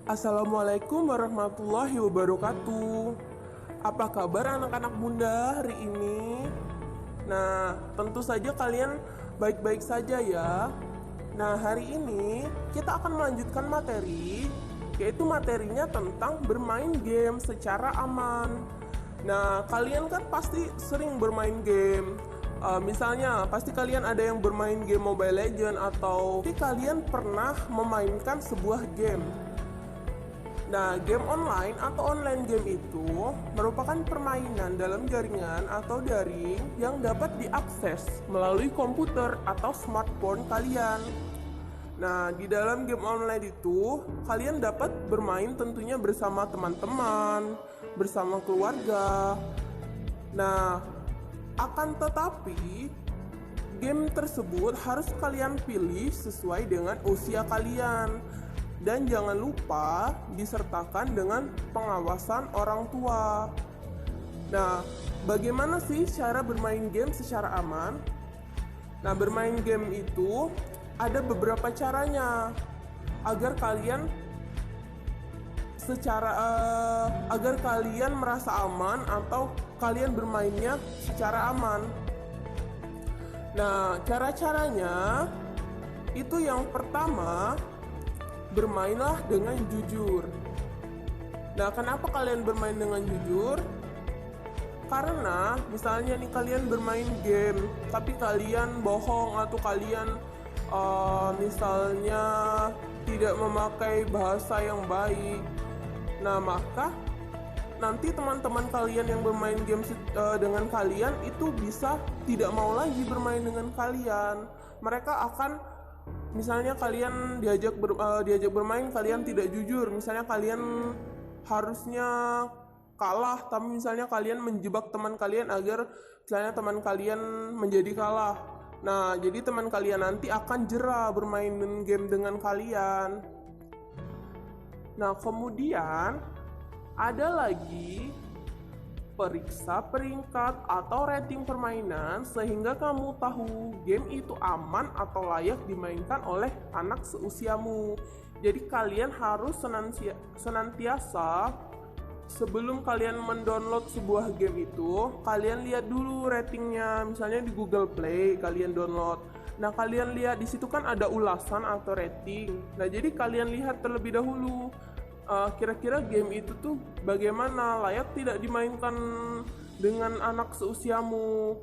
Assalamualaikum warahmatullahi wabarakatuh. Apa kabar anak-anak bunda hari ini? Nah, tentu saja kalian baik-baik saja ya. Nah, hari ini kita akan melanjutkan materi, yaitu materinya tentang bermain game secara aman. Nah, kalian kan pasti sering bermain game. Misalnya, pasti kalian ada yang bermain game Mobile Legends atau kalian pernah memainkan sebuah game. Nah, game online atau online game itu merupakan permainan dalam jaringan atau daring yang dapat diakses melalui komputer atau smartphone kalian. Nah, di dalam game online itu, kalian dapat bermain tentunya bersama teman-teman, bersama keluarga. Nah, akan tetapi, game tersebut harus kalian pilih sesuai dengan usia kalian. Dan jangan lupa disertakan dengan pengawasan orang tua. Nah, bagaimana sih cara bermain game secara aman? Nah, bermain game itu ada beberapa caranya agar kalian merasa aman atau kalian bermainnya secara aman. Nah, cara-caranya itu yang pertama, bermainlah dengan jujur. Nah, kenapa kalian bermain dengan jujur? Karena misalnya nih kalian bermain game, tapi kalian bohong atau kalian misalnya tidak memakai bahasa yang baik. Nah, maka nanti teman-teman kalian yang bermain game dengan kalian itu bisa tidak mau lagi bermain dengan kalian. Mereka akan misalnya kalian diajak bermain, kalian tidak jujur. Misalnya kalian harusnya kalah, tapi misalnya kalian menjebak teman kalian agar misalnya teman kalian menjadi kalah. Nah, jadi teman kalian nanti akan jera bermain game dengan kalian. Nah, kemudian ada lagi periksa peringkat atau rating permainan sehingga kamu tahu game itu aman atau layak dimainkan oleh anak seusiamu. Jadi kalian harus senantiasa sebelum kalian mendownload sebuah game itu, kalian lihat dulu ratingnya. Misalnya di Google Play kalian download. Nah, kalian lihat di situ kan ada ulasan atau rating. Nah, jadi kalian lihat terlebih dahulu kira-kira game itu tuh bagaimana, layak tidak dimainkan dengan anak seusiamu.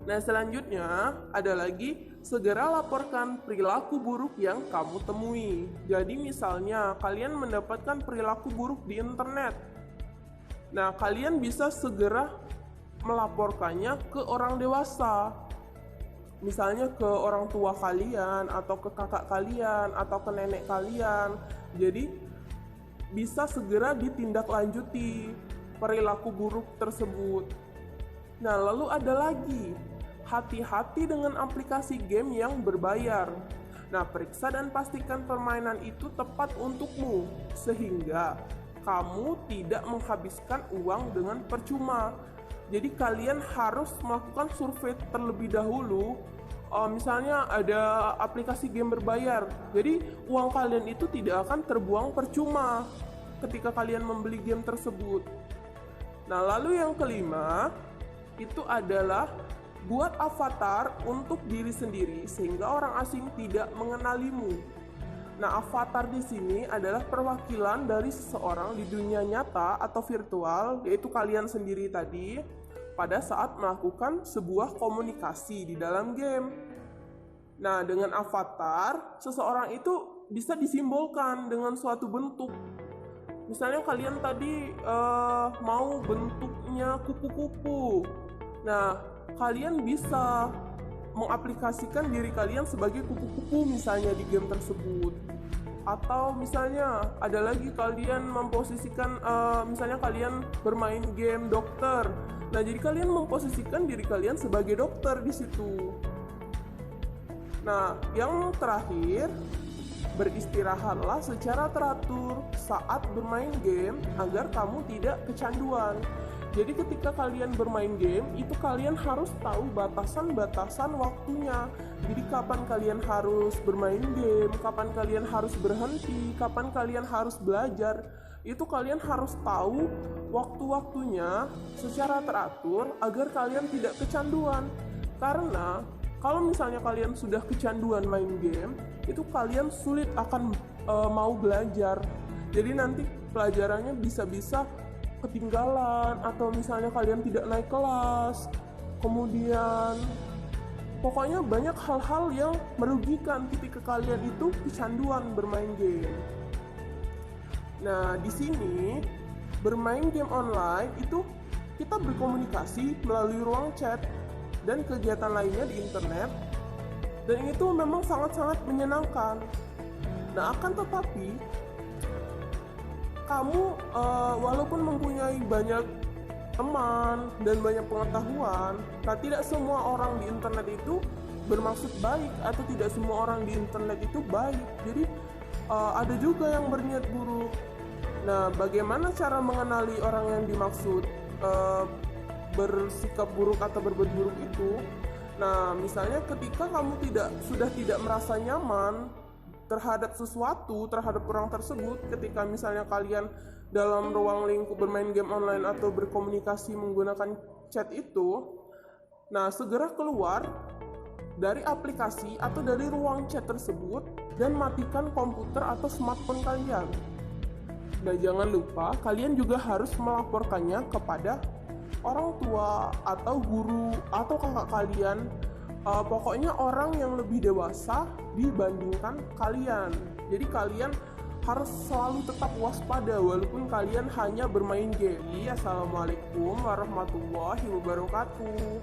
Nah, selanjutnya ada lagi, segera laporkan perilaku buruk yang kamu temui. Jadi misalnya kalian mendapatkan perilaku buruk di internet. Nah, kalian bisa segera melaporkannya ke orang dewasa. Misalnya ke orang tua kalian, atau ke kakak kalian, atau ke nenek kalian. Jadi bisa segera ditindaklanjuti perilaku buruk tersebut. Nah, lalu ada lagi, hati-hati dengan aplikasi game yang berbayar. Nah, periksa dan pastikan permainan itu tepat untukmu, sehingga kamu tidak menghabiskan uang dengan percuma. Jadi kalian harus melakukan survei terlebih dahulu. Misalnya ada aplikasi game berbayar, jadi uang kalian itu tidak akan terbuang percuma ketika kalian membeli game tersebut. Nah, lalu yang kelima itu adalah buat avatar untuk diri sendiri sehingga orang asing tidak mengenalimu. Nah, avatar di sini adalah perwakilan dari seseorang di dunia nyata atau virtual, yaitu kalian sendiri tadi, pada saat melakukan sebuah komunikasi di dalam game. Nah, dengan avatar, seseorang itu bisa disimbolkan dengan suatu bentuk. Misalnya kalian tadi mau bentuknya kupu-kupu. Nah, kalian bisa mengaplikasikan diri kalian sebagai kupu-kupu misalnya di game tersebut. Atau misalnya ada lagi kalian memposisikan, misalnya kalian bermain game dokter. Nah, jadi kalian memposisikan diri kalian sebagai dokter di situ. Nah, yang terakhir, beristirahatlah secara teratur saat bermain game agar kamu tidak kecanduan. Jadi ketika kalian bermain game, itu kalian harus tahu batasan-batasan waktunya. Jadi kapan kalian harus bermain game, kapan kalian harus berhenti, kapan kalian harus belajar. Itu kalian harus tahu waktu-waktunya secara teratur agar kalian tidak kecanduan. Karena kalau misalnya kalian sudah kecanduan main game, itu kalian sulit akan mau belajar. Jadi nanti pelajarannya bisa-bisa ketinggalan, atau misalnya kalian tidak naik kelas, kemudian pokoknya banyak hal-hal yang merugikan ketika kalian itu kecanduan bermain game. Nah, di sini bermain game online itu kita berkomunikasi melalui ruang chat dan kegiatan lainnya di internet, dan itu memang sangat-sangat menyenangkan. Nah, akan tetapi kamu walaupun mempunyai banyak teman dan banyak pengetahuan, nah tidak semua orang di internet itu bermaksud baik, atau tidak semua orang di internet itu baik. Jadi ada juga yang berniat buruk. Nah, bagaimana cara mengenali orang yang dimaksud bersikap buruk atau berbuat buruk itu? Nah, misalnya ketika kamu sudah tidak merasa nyaman terhadap sesuatu, terhadap orang tersebut, ketika misalnya kalian dalam ruang lingkup bermain game online atau berkomunikasi menggunakan chat itu, nah segera keluar dari aplikasi atau dari ruang chat tersebut dan matikan komputer atau smartphone kalian. Dan jangan lupa kalian juga harus melaporkannya kepada orang tua atau guru atau kakak kalian, pokoknya orang yang lebih dewasa dibandingkan kalian. Jadi kalian harus selalu tetap waspada walaupun kalian hanya bermain game. Assalamualaikum warahmatullahi wabarakatuh.